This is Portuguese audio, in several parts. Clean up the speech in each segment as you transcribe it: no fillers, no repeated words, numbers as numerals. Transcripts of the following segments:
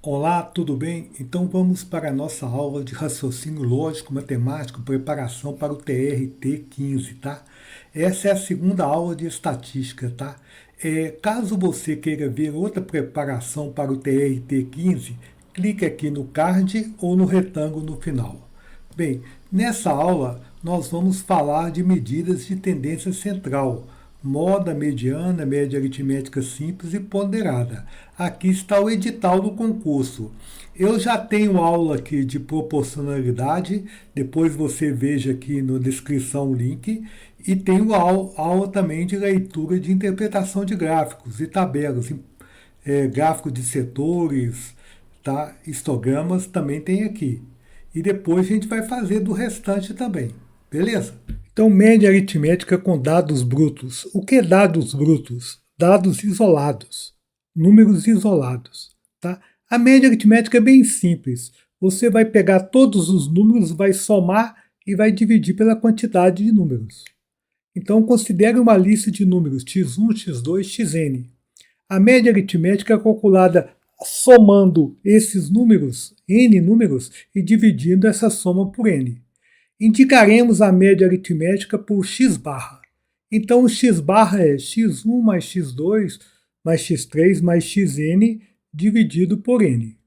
Olá, tudo bem? Então vamos para a nossa aula de raciocínio lógico matemático, preparação para o TRT 15, tá? Essa é a segunda aula de estatística, tá? Caso você queira ver outra preparação para o TRT 15, clique aqui no card ou no retângulo no final. Bem, nessa aula nós vamos falar de medidas de tendência central, moda, mediana, média aritmética simples e ponderada. Aqui está o edital do concurso. Eu já tenho aula aqui de proporcionalidade, depois você veja aqui na descrição o link, e tenho aula também de leitura de interpretação de gráficos e tabelas, gráfico de setores, tá? Histogramas também tem aqui. E depois a gente vai fazer do restante também, beleza? Então, média aritmética com dados brutos. O que é dados brutos? Dados isolados, números isolados. Tá? A média aritmética é bem simples. Você vai pegar todos os números, vai somar e vai dividir pela quantidade de números. Então, considere uma lista de números x1, x2, xn. A média aritmética é calculada somando esses números, n números, e dividindo essa soma por n. Indicaremos a média aritmética por x barra. Então, o x barra é x1 mais x2 mais x3 mais xn dividido por n.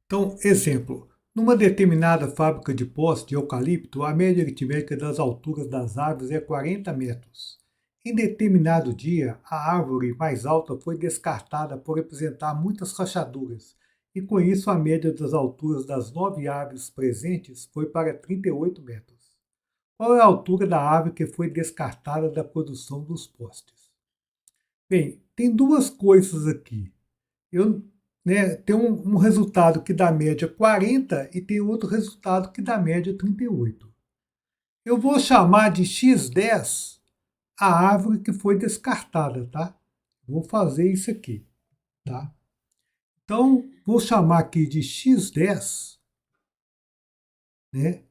Então, exemplo. Numa determinada fábrica de postes de eucalipto, a média aritmética das alturas das árvores é 40 metros. Em determinado dia, a árvore mais alta foi descartada por apresentar muitas rachaduras, e com isso a média das alturas das 9 árvores presentes foi para 38 metros. Qual é a altura da árvore que foi descartada da produção dos postes? Bem, tem duas coisas aqui. Tem um resultado que dá média 40 e tem outro resultado que dá média 38. Eu vou chamar de x10 a árvore que foi descartada, tá? Vou fazer isso aqui, tá? Então, vou chamar aqui de x10, né,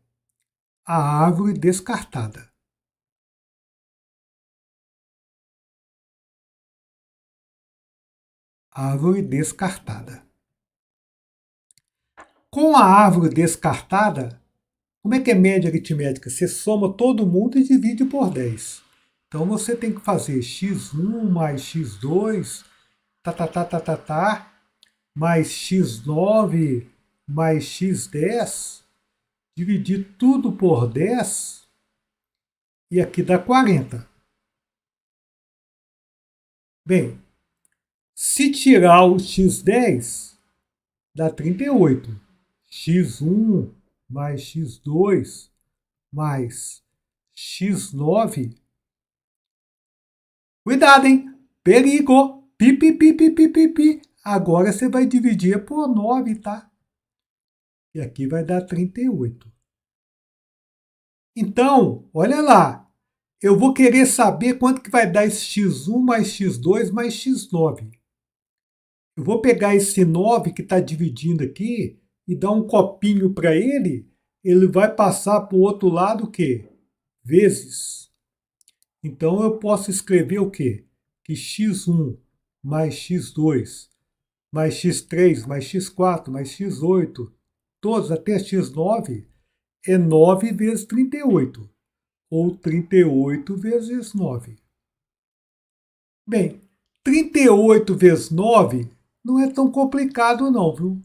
a árvore descartada. Árvore descartada. Com a árvore descartada, como é que é média aritmética? Você soma todo mundo e divide por 10. Então você tem que fazer x1 mais x2, mais x9 mais x10, dividir tudo por 10, e aqui dá 40. Bem, se tirar o x10, dá 38. x1 mais x2 mais x9. Cuidado, hein? Perigo! Pi, pi, pi, pi, pi, pi, pi. Agora você vai dividir por 9, tá? E aqui vai dar 38. Então, olha lá. Eu vou querer saber quanto que vai dar esse x1 mais x2 mais x9. Eu vou pegar esse 9 que está dividindo aqui e dar um copinho para ele. Ele vai passar para o outro lado o quê? Vezes. Então eu posso escrever o quê? Que x1 mais x2 mais x3 mais x4 mais x8, todos até x9, é 9 vezes 38, ou 38 vezes 9. Bem, 38 vezes 9 não é tão complicado não, viu?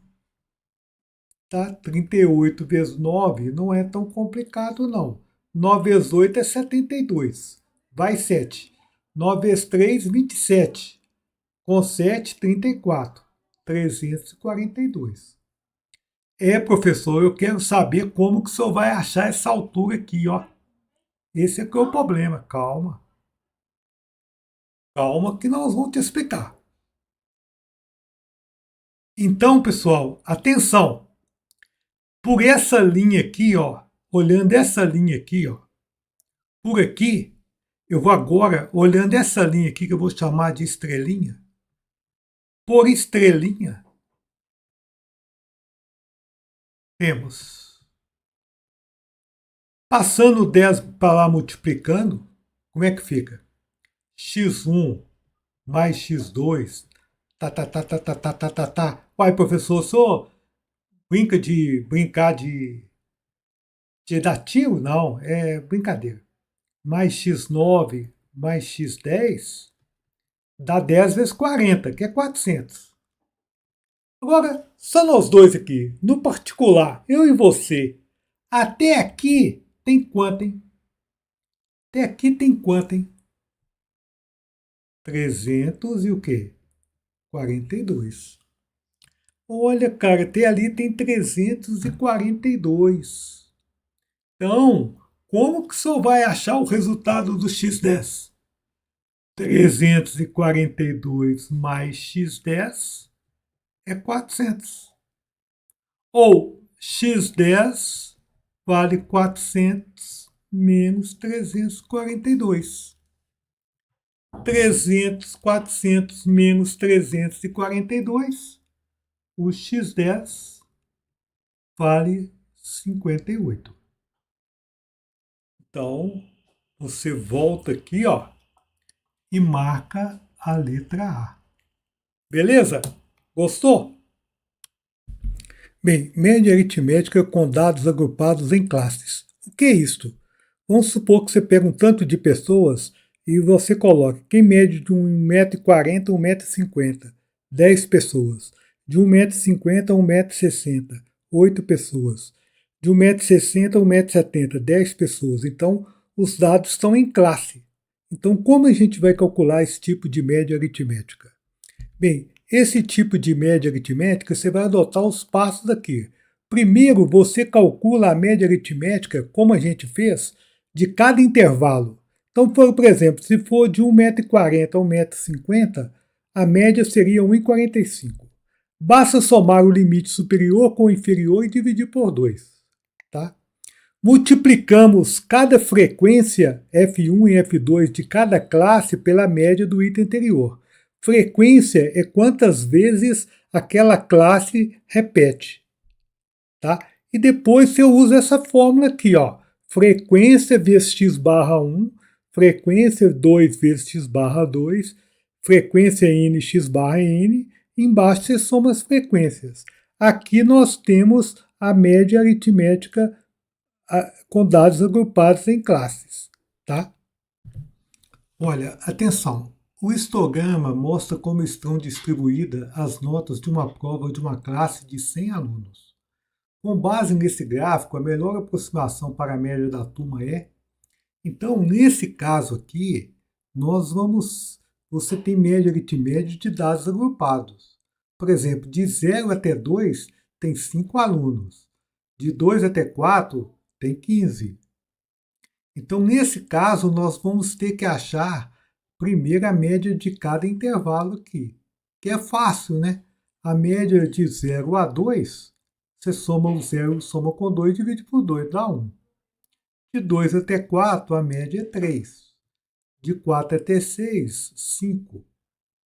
Tá? 38 vezes 9 não é tão complicado não. 9 vezes 8 é 72. Vai 7. 9 vezes 3, 27. Com 7, 34. 342. Professor, eu quero saber como que o senhor vai achar essa altura aqui, ó. Esse é que é o problema. Calma. Calma que nós vamos te explicar. Então, pessoal, atenção. Por essa linha aqui, ó, olhando essa linha aqui, ó, por aqui, eu vou agora, olhando essa linha aqui, que eu vou chamar de estrelinha, por estrelinha, temos, passando o 10 para lá multiplicando, como é que fica? x1 mais x2, Uai, professor, o senhor brincar de dativo? Não, é brincadeira. Mais x9 mais x10 dá 10 vezes 40, que é 400. Agora, só nós dois aqui, no particular, eu e você. Até aqui tem quanto, hein? Até aqui tem quanto, hein? 300 e o quê? 42. Olha, cara, até ali tem 342. Então, como que o senhor vai achar o resultado do x10? 342 mais x10 é 400. Ou x10 vale 400 menos 342. 300, 400 menos 342. O x10 vale 58. Então, você volta aqui, ó, e marca a letra A. Beleza? Gostou? Bem, média aritmética com dados agrupados em classes. O que é isto? Vamos supor que você pega um tanto de pessoas e você coloca quem mede de 1,40 m a 1,50 m, 10 pessoas. De 1,50 m a 1,60 m, 8 pessoas. De 1,60 m a 1,70 m, 10 pessoas. Então, os dados estão em classe. Então, como a gente vai calcular esse tipo de média aritmética? Bem, esse tipo de média aritmética você vai adotar os passos aqui. Primeiro, você calcula a média aritmética, como a gente fez, de cada intervalo. Então, por exemplo, se for de 1,40 m a 1,50 m, a média seria 1,45 m. Basta somar o limite superior com o inferior e dividir por 2. Tá? Multiplicamos cada frequência F1 e F2 de cada classe pela média do item anterior. Frequência é quantas vezes aquela classe repete. Tá? E depois você usa essa fórmula aqui, ó. Frequência vezes x barra 1, frequência 2 vezes x barra 2, frequência n x barra n, embaixo você soma as frequências. Aqui nós temos a média aritmética com dados agrupados em classes. Tá? Olha, atenção. O histograma mostra como estão distribuídas as notas de uma prova de uma classe de 100 alunos. Com base nesse gráfico, a melhor aproximação para a média da turma é... Então, nesse caso aqui, você tem média aritmética de dados agrupados. Por exemplo, de 0 até 2 tem 5 alunos. De 2 até 4 tem 15. Então, nesse caso, nós vamos ter que achar primeiro a média de cada intervalo aqui, que é fácil, né? A média de 0 a 2, você soma o 0, soma com 2 e divide por 2, dá 1. De 2 até 4, a média é 3. De 4 até 6, 5.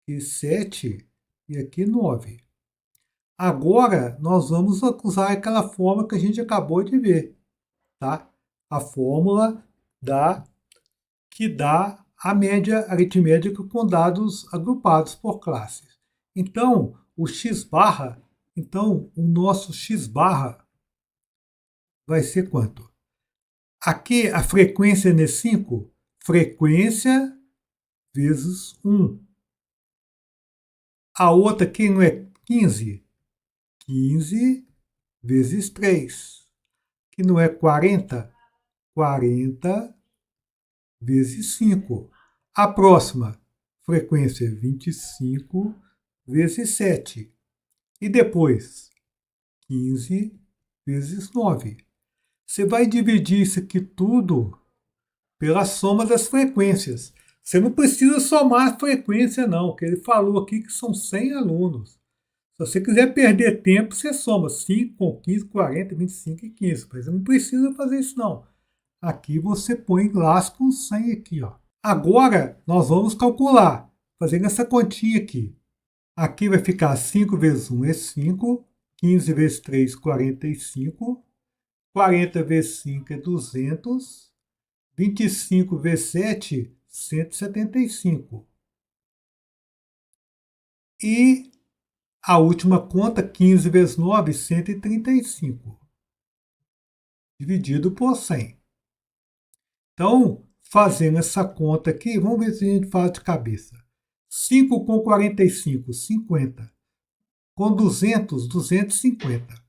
E 7, e aqui 9. Agora, nós vamos usar aquela fórmula que a gente acabou de ver, tá? A fórmula que dá a média aritmética com dados agrupados por classes. Então, o x barra, o nosso x barra vai ser quanto? Aqui a frequência é 5, frequência vezes 1. A outra aqui não é 15? 15 vezes 3. Que não é 40? 40 vezes 5. A próxima frequência é 25 vezes 7. E depois, 15 vezes 9. Você vai dividir isso aqui tudo pela soma das frequências. Você não precisa somar a frequência, não, porque ele falou aqui que são 100 alunos. Se você quiser perder tempo, você soma 5 com 15, 40, 25 e 15. Mas você não precisa fazer isso, não. Aqui você põe laço com 100 aqui, ó. Agora, nós vamos calcular, fazendo essa continha aqui. Aqui vai ficar 5 vezes 1 é 5, 15 vezes 3, 45, 40 vezes 5 é 200, 25 vezes 7, 175. E A última conta, 15 vezes 9, 135. Dividido por 100. Então, fazendo essa conta aqui, vamos ver se a gente faz de cabeça. 5 com 45, 50. Com 200, 250.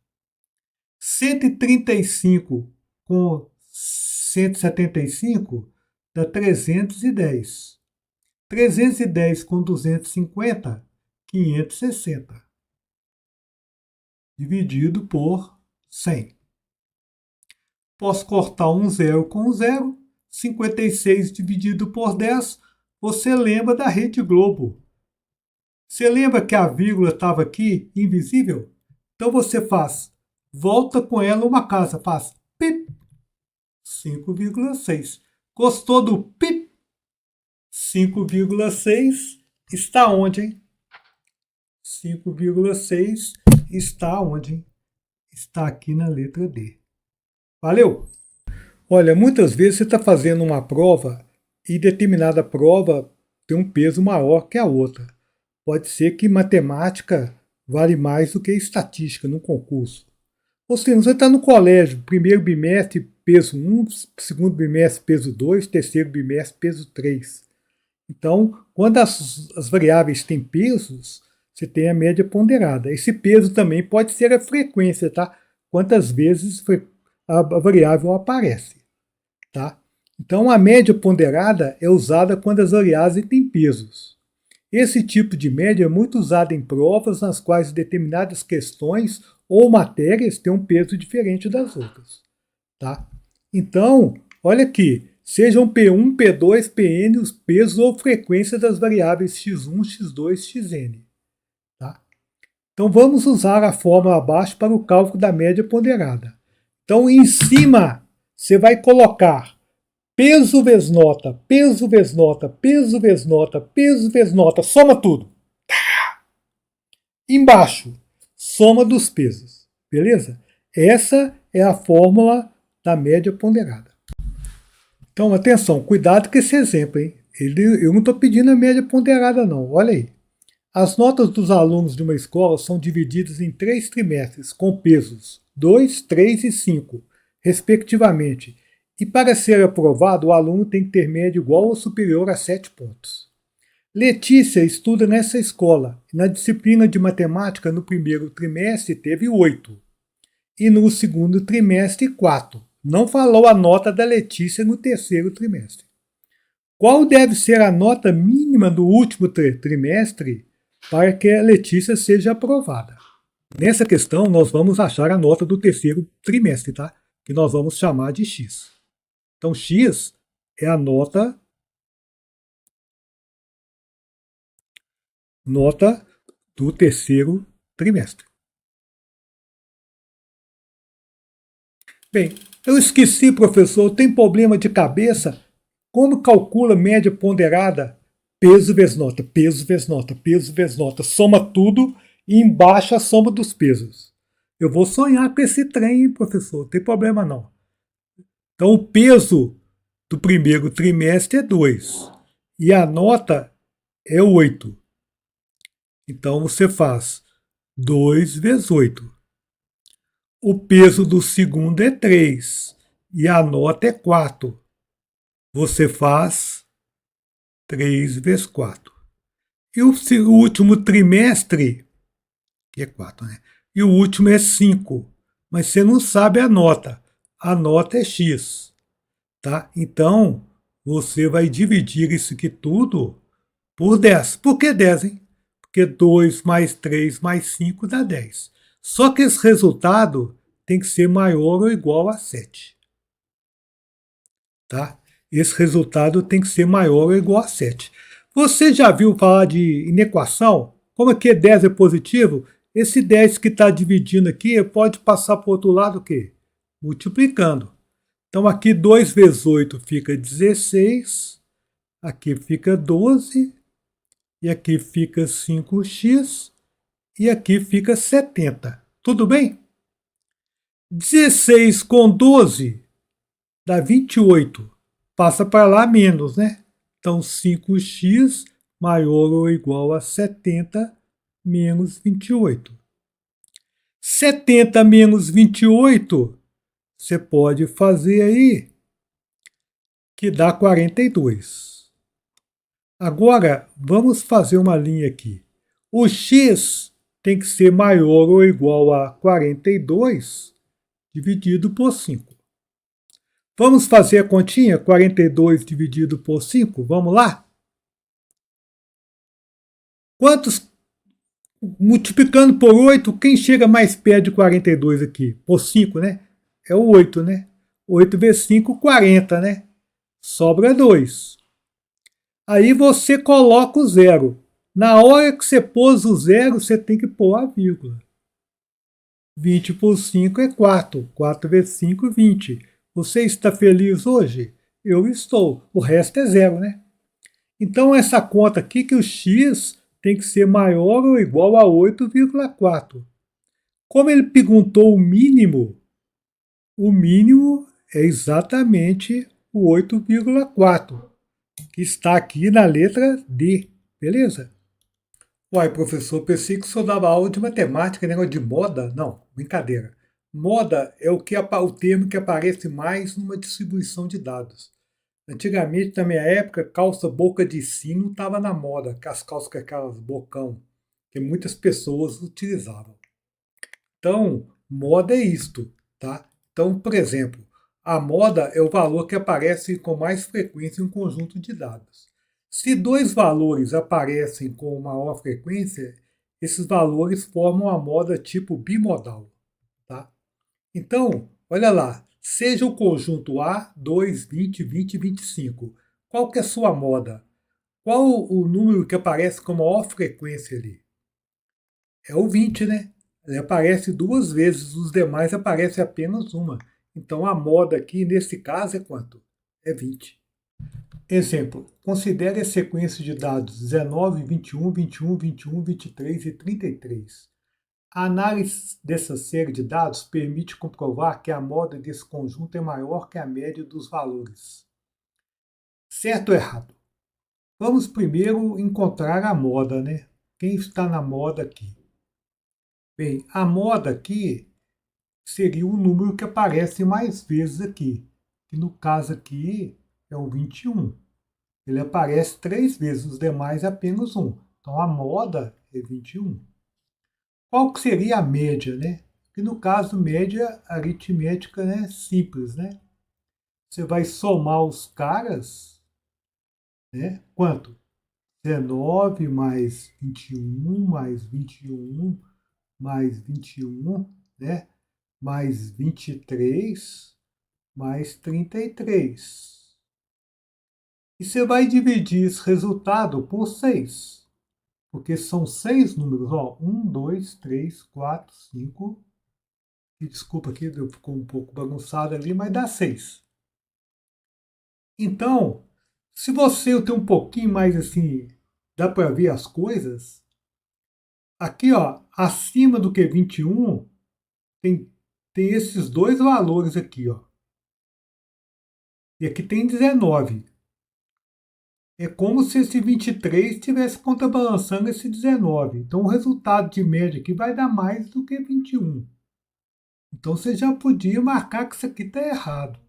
135 com 175 dá 310. 310 com 250, 560. Dividido por 100. Posso cortar um zero com um zero. 56 dividido por 10. Você lembra da Rede Globo. Você lembra que a vírgula estava aqui, invisível? Então você faz, volta com ela uma casa, faz pip, 5,6. Gostou do pip? 5,6 está onde, hein? 5,6 está onde, hein? Está aqui na letra D. Valeu! Olha, muitas vezes você está fazendo uma prova e determinada prova tem um peso maior que a outra. Pode ser que matemática vale mais do que estatística no concurso. Ou seja, você está no colégio, primeiro bimestre, peso 1, segundo bimestre, peso 2, terceiro bimestre, peso 3. Então, quando as variáveis têm pesos, você tem a média ponderada. Esse peso também pode ser a frequência, tá? Quantas vezes a variável aparece, tá? Então, a média ponderada é usada quando as variáveis têm pesos. Esse tipo de média é muito usado em provas nas quais determinadas questões ou matérias têm um peso diferente das outras, tá? Então, olha aqui, sejam P1, P2, Pn os pesos ou frequência das variáveis x1, x2, xn. Tá? Então, vamos usar a fórmula abaixo para o cálculo da média ponderada. Então, em cima, você vai colocar peso vezes nota, peso vezes nota, peso vezes nota, peso vezes nota, soma tudo. Embaixo, soma dos pesos. Beleza? Essa é a fórmula da média ponderada. Então, atenção, cuidado com esse exemplo, hein? Eu não estou pedindo a média ponderada, não. Olha aí. As notas dos alunos de uma escola são divididas em 3 trimestres, com pesos 2, 3 e 5, respectivamente. E para ser aprovado, o aluno tem que ter média igual ou superior a 7 pontos. Letícia estuda nessa escola. Na disciplina de matemática, no primeiro trimestre, teve 8. E no segundo trimestre, 4. Não falou a nota da Letícia no terceiro trimestre. Qual deve ser a nota mínima do último trimestre para que a Letícia seja aprovada? Nessa questão, nós vamos achar a nota do terceiro trimestre, tá? Que nós vamos chamar de X. Então, X é a nota do terceiro trimestre. Bem, eu esqueci, professor, tem problema de cabeça? Como calcula média ponderada? Peso vezes nota, peso vezes nota, peso vezes nota. Soma tudo e embaixo a soma dos pesos. Eu vou sonhar com esse trem, hein, professor? Não tem problema não. Então, o peso do primeiro trimestre é 2 e a nota é 8. Então, você faz 2 vezes 8. O peso do segundo é 3 e a nota é 4. Você faz 3 vezes 4. E o último trimestre, que é 4, né? E o último é 5. Mas você não sabe a nota. A nota é X. Tá? Então, você vai dividir isso aqui tudo por 10. Por que 10, hein? Porque 2 mais 3 mais 5 dá 10. Só que esse resultado tem que ser maior ou igual a 7. Tá? Esse resultado tem que ser maior ou igual a 7. Você já viu falar de inequação? Como aqui 10 é positivo, esse 10 que está dividindo aqui pode passar para o outro lado o quê? Multiplicando. Então aqui 2 vezes 8 fica 16, aqui fica 12, e aqui fica 5x, e aqui fica 70. Tudo bem? 16 com 12 dá 28. Passa para lá menos, né? Então 5x maior ou igual a 70 menos 28. 70 menos 28, você pode fazer aí, que dá 42. Agora, vamos fazer uma linha aqui. O x tem que ser maior ou igual a 42 dividido por 5. Vamos fazer a continha? 42 dividido por 5? Vamos lá? Quantos? Multiplicando por 8, quem chega mais perto de 42 aqui? Por 5, né? É o 8, né? 8 vezes 5, 40, né? Sobra 2. Aí você coloca o zero. Na hora que você pôs o zero, você tem que pôr a vírgula. 20 por 5 é 4. 4 vezes 5, 20. Você está feliz hoje? Eu estou. O resto é zero, né? Então, essa conta aqui que o x tem que ser maior ou igual a 8,4. Como ele perguntou o mínimo é exatamente o 8,4, que está aqui na letra D, beleza? Uai, professor, pensei que o senhor dava aula de matemática, negócio de moda? Não, brincadeira. Moda é o termo que aparece mais numa distribuição de dados. Antigamente, na minha época, calça boca de sino estava na moda, as calças com aquelas bocão, que muitas pessoas utilizavam. Então, moda é isto, tá? Então, por exemplo, a moda é o valor que aparece com mais frequência em um conjunto de dados. Se dois valores aparecem com maior frequência, esses valores formam a moda tipo bimodal, tá? Então, olha lá, seja o conjunto A, 2, 20, 20 e 25. Qual que é a sua moda? Qual o número que aparece com maior frequência ali? É o 20, né? Ele aparece duas vezes, os demais aparecem apenas uma. Então a moda aqui, nesse caso, é quanto? É 20. Exemplo, considere a sequência de dados 19, 21, 21, 21, 23 e 33. A análise dessa série de dados permite comprovar que a moda desse conjunto é maior que a média dos valores. Certo ou errado? Vamos primeiro encontrar a moda, né? Quem está na moda aqui? Bem, a moda aqui seria o número que aparece mais vezes aqui. Que no caso aqui é o 21. Ele aparece 3 vezes, os demais é apenas um. Então a moda é 21. Qual que seria a média, né? Que no caso, média aritmética, né, simples, né? Você vai somar os caras, né? Quanto? 19 mais 21 mais 21 mais 21, né? Mais 23 mais 33. E você vai dividir esse resultado por 6, porque são 6 números, ó, 1, 2, 3, 4, 5. E desculpa aqui, ficou um pouco bagunçado ali, mas dá 6. Então, se você tem um pouquinho mais assim, dá para ver as coisas, aqui, ó, acima do que 21, tem esses dois valores aqui, ó. E aqui tem 19. É como se esse 23 estivesse contrabalançando esse 19. Então, o resultado de média aqui vai dar mais do que 21. Então, você já podia marcar que isso aqui está errado.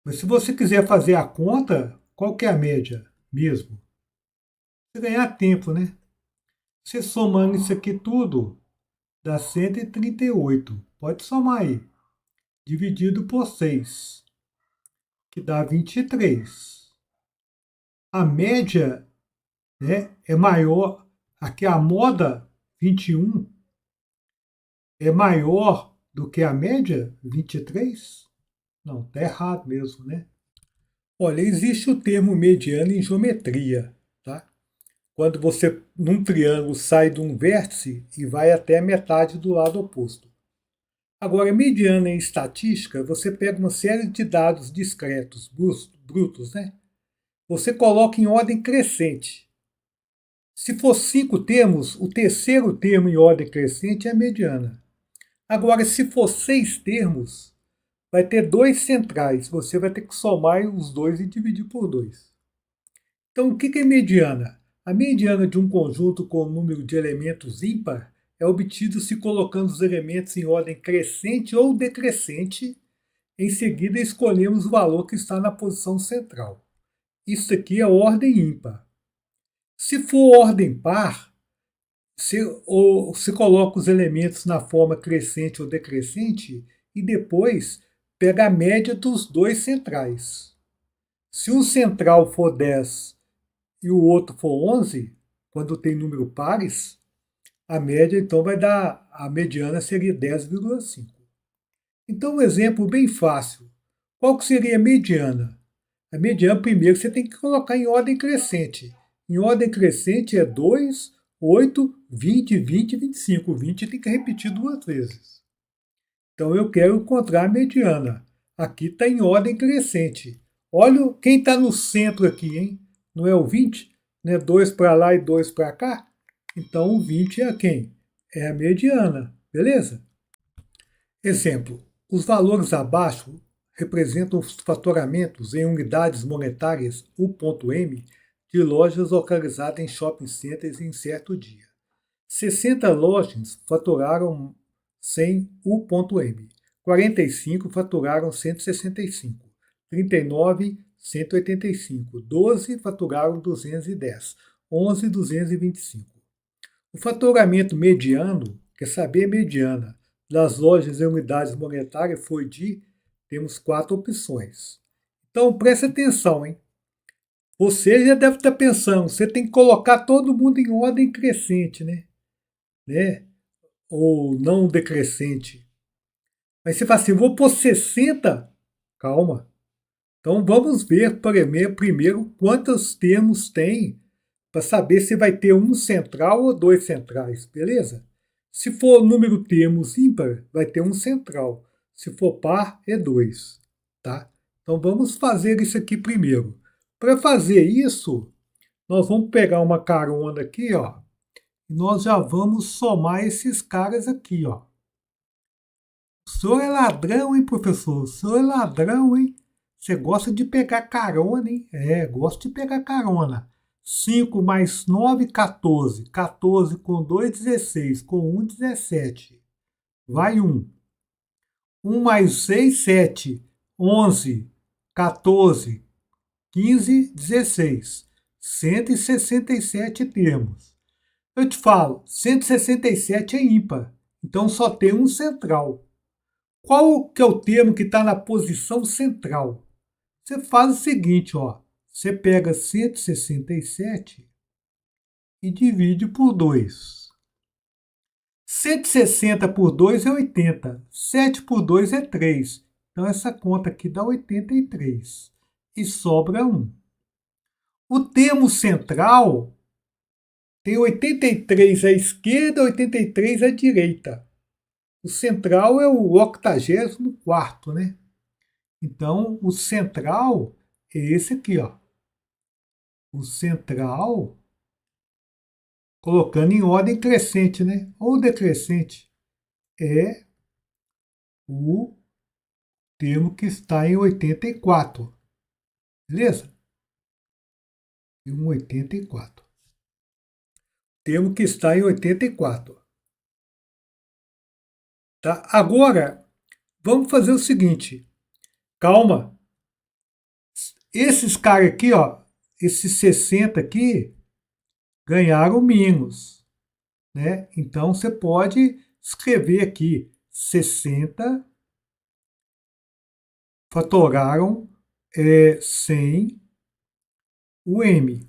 Mas se você quiser fazer a conta, qual que é a média mesmo? Você ganhar tempo, né? Você somando isso aqui tudo, dá 138. Pode somar aí. Dividido por 6, que dá 23. A média, né, é maior. Aqui a moda 21 é maior do que a média 23? Não, está errado mesmo, né? Olha, existe o termo mediano em geometria, tá? Quando você, num triângulo, sai de um vértice e vai até a metade do lado oposto. Agora, mediana em estatística, você pega uma série de dados discretos, brutos, né? Você coloca em ordem crescente. Se for 5 termos, o terceiro termo em ordem crescente é a mediana. Agora, se for 6 termos, vai ter 2 centrais. Você vai ter que somar os dois e dividir por 2. Então, o que é mediana? A mediana de um conjunto com número de elementos ímpar é obtido se colocando os elementos em ordem crescente ou decrescente. Em seguida, escolhemos o valor que está na posição central. Isso aqui é ordem ímpar. Se for ordem par, se coloca os elementos na forma crescente ou decrescente e depois pega a média dos dois centrais. Se um central for 10 e o outro for 11, quando tem número pares, a média então vai dar, a mediana seria 10,5. Então, um exemplo bem fácil. Qual que seria a mediana? A mediana, primeiro, você tem que colocar em ordem crescente. Em ordem crescente é 2, 8, 20, 20 e 25. 20 tem que repetir duas vezes. Então, eu quero encontrar a mediana. Aqui está em ordem crescente. Olha quem está no centro aqui, hein? Não é o 20? Não é 2 para lá e 2 para cá? Então, o 20 é quem? É a mediana, beleza? Exemplo. Os valores abaixo representam os faturamentos em unidades monetárias U.M de lojas localizadas em shopping centers em certo dia. 60 lojas faturaram 100 U.M, 45 faturaram 165, 39, 185, 12 faturaram 210, 11, 225. O faturamento mediano, quer saber a mediana, das lojas em unidades monetárias foi de, temos 4 opções. Então, preste atenção, hein? Você já deve estar pensando, você tem que colocar todo mundo em ordem crescente, né? Ou não decrescente. Mas você fala assim, vou pôr 60? Calma. Então, vamos ver primeiro quantos termos tem para saber se vai ter um central ou dois centrais, beleza? Se for número termos ímpar, vai ter um central. Se for par, é 2, tá? Então vamos fazer isso aqui primeiro. Para fazer isso, nós vamos pegar uma carona aqui, ó, e nós já vamos somar esses caras aqui, ó. O senhor é ladrão, hein, professor? O senhor é ladrão, hein? Você gosta de pegar carona, hein? É, gosto de pegar carona. 5 mais 9, 14. 14 com 2, 16. Com 1, 17. Vai 1. 1 mais 6, 7. 11, 14, 15, 16. 167 termos. Eu te falo, 167 é ímpar. Então só tem um central. Qual que é o termo que está na posição central? Você faz o seguinte, ó. Você pega 167 e divide por 2. 160 por 2 é 80. 7 por 2 é 3. Então, essa conta aqui dá 83. E sobra 1. O termo central tem 83 à esquerda e 83 à direita. O central é o 84º, né? Então, o central é esse aqui, ó. O central, colocando em ordem crescente, né? Ou decrescente, é o termo que está em 84. Beleza? E um 84. Termo que está em 84. Tá? Agora, vamos fazer o seguinte. Calma. Esses caras aqui, ó, esses 60 aqui, ganharam menos, né? Então, você pode escrever aqui 60 faturaram 100 UM.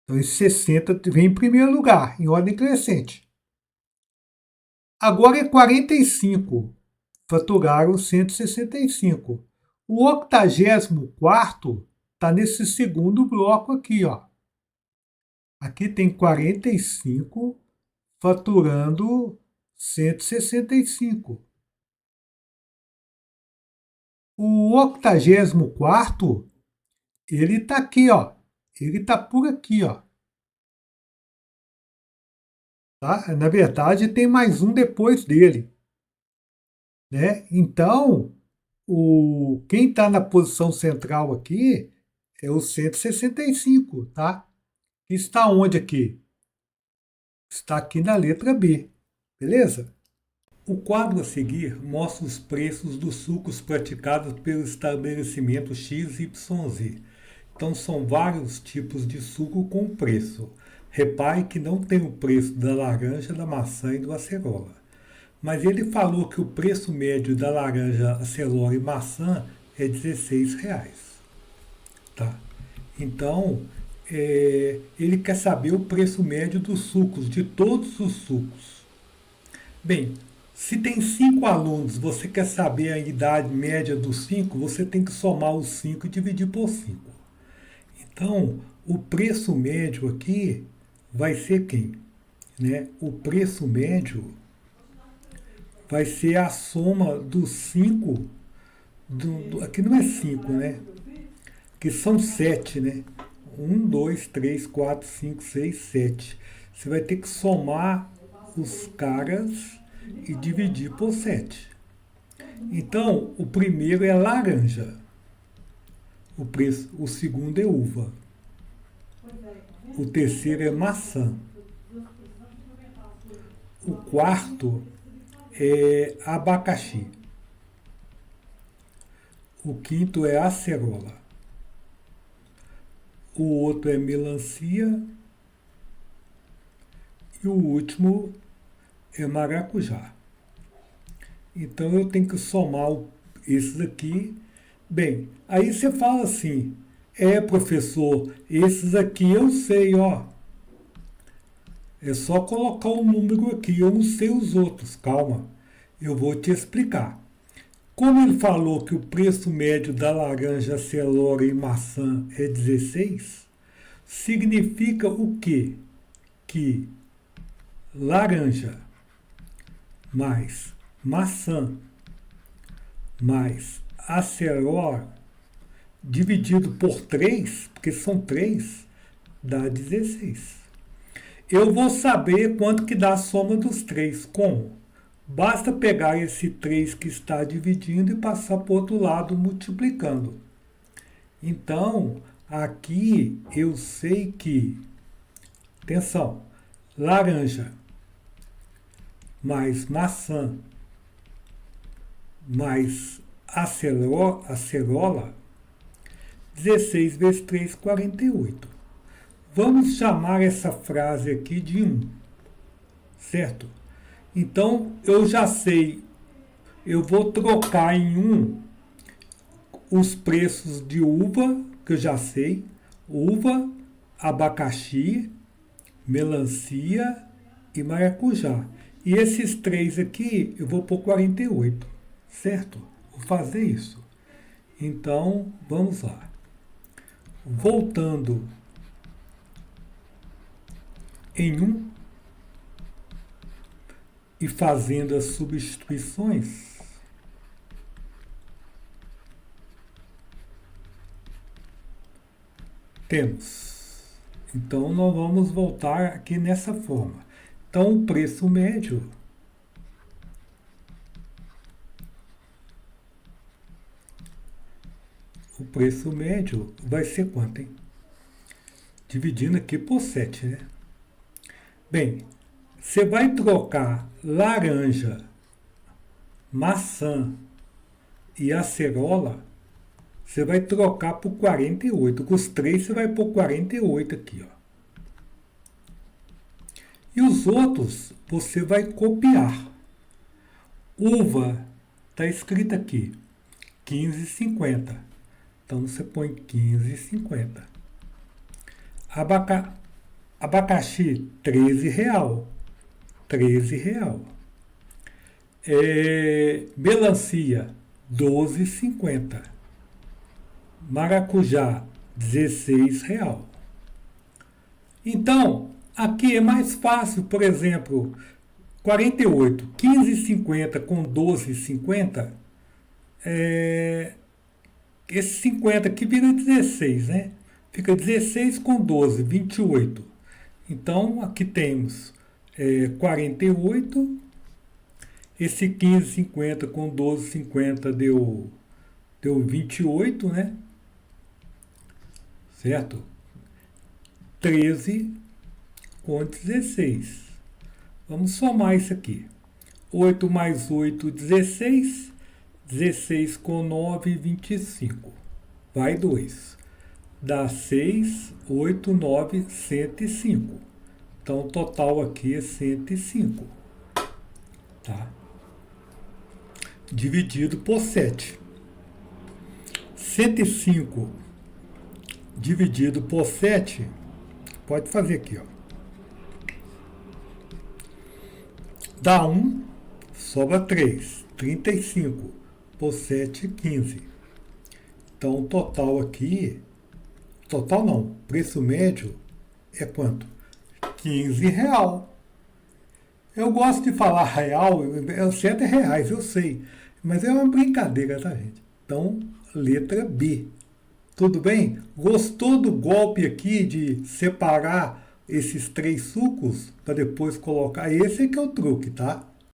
Então, esse 60 vem em primeiro lugar, em ordem crescente. Agora é 45. Faturaram 165. O 84º está nesse segundo bloco aqui, ó. Aqui tem 45 faturando 165. O 84º, ele está aqui, ó. Ele está por aqui, ó. Tá? Na verdade, tem mais um depois dele, né? Então, quem está na posição central aqui é o 165, tá? Está onde aqui? Está aqui na letra B, beleza? O quadro a seguir mostra os preços dos sucos praticados pelo estabelecimento XYZ. Então são vários tipos de suco com preço. Repare que não tem o preço da laranja, da maçã e do acerola. Mas ele falou que o preço médio da laranja, acerola e maçã é R$ 16. Tá? Então, ele quer saber o preço médio dos sucos, de todos os sucos. Bem, se tem 5 alunos, você quer saber a idade média dos 5, você tem que somar os 5 e dividir por 5. Então, o preço médio aqui vai ser quem? Né? O preço médio vai ser a soma dos 5, aqui não é 5, né? Que são 7, né? 1, 2, 3, 4, 5, 6, 7. Você vai ter que somar os caras e dividir por 7. Então, o primeiro é laranja. O segundo é uva. O terceiro é maçã. O quarto é abacaxi. O quinto é acerola. O outro é melancia. E o último é maracujá. Então eu tenho que somar esses aqui. Bem, aí você fala assim, professor, esses aqui eu sei, ó. É só colocar o número aqui, eu não sei os outros, calma. Eu vou te explicar. Como ele falou que o preço médio da laranja, acerola e maçã é 16, significa o quê? Que laranja mais maçã mais acerola dividido por 3, porque são 3, dá 16. Eu vou saber quanto que dá a soma dos 3. Como? Basta pegar esse 3 que está dividindo e passar para o outro lado multiplicando. Então, aqui eu sei que, atenção, laranja mais maçã mais acerola, 16 vezes 3, 48. Vamos chamar essa frase aqui de 1, certo? Então, eu já sei, eu vou trocar em 1 os preços de uva, que eu já sei, uva, abacaxi, melancia e maracujá. E esses 3 aqui, eu vou pôr 48, certo? Vou fazer isso. Então, vamos lá. Voltando em 1 e fazendo as substituições, temos. Então, nós vamos voltar aqui nessa forma. Então, o preço médio vai ser quanto, hein? Dividindo aqui por 7, né? Bem, você vai trocar laranja, maçã e acerola, você vai trocar por 48. Com os 3 você vai pôr 48 aqui, ó. E os outros você vai copiar. Uva, está escrito aqui, 15,50. Então você põe 15,50. Abacaxi, R$ 13. Melancia, 12,50. Maracujá, R$ 16. Então, aqui é mais fácil, por exemplo, 48, 15,50 com 12,50, esse 50 aqui vira 16, né? Fica 16 com 12, 28. Então, aqui temos 48. Esse 15,50 com 12,50 deu 28, né? Certo? 13 com 16. Vamos somar isso aqui. 8 mais 8, 16. 16 com 9, 25. Vai 2. Dá 6, 8, 9, 105. Então, o total aqui é 105. Tá? Dividido por 7. 105 dividido por 7, pode fazer aqui, ó. Dá 1, sobra 3. 35 por 7, 15. Então, o total aqui, total não, preço médio é quanto? 15 real. Eu gosto de falar real, o certo é reais, eu sei, mas é uma brincadeira, tá, gente? Então, letra B. Tudo bem? Gostou do golpe aqui de separar esses 3 sucos para depois colocar? Esse é que é o truque, tá?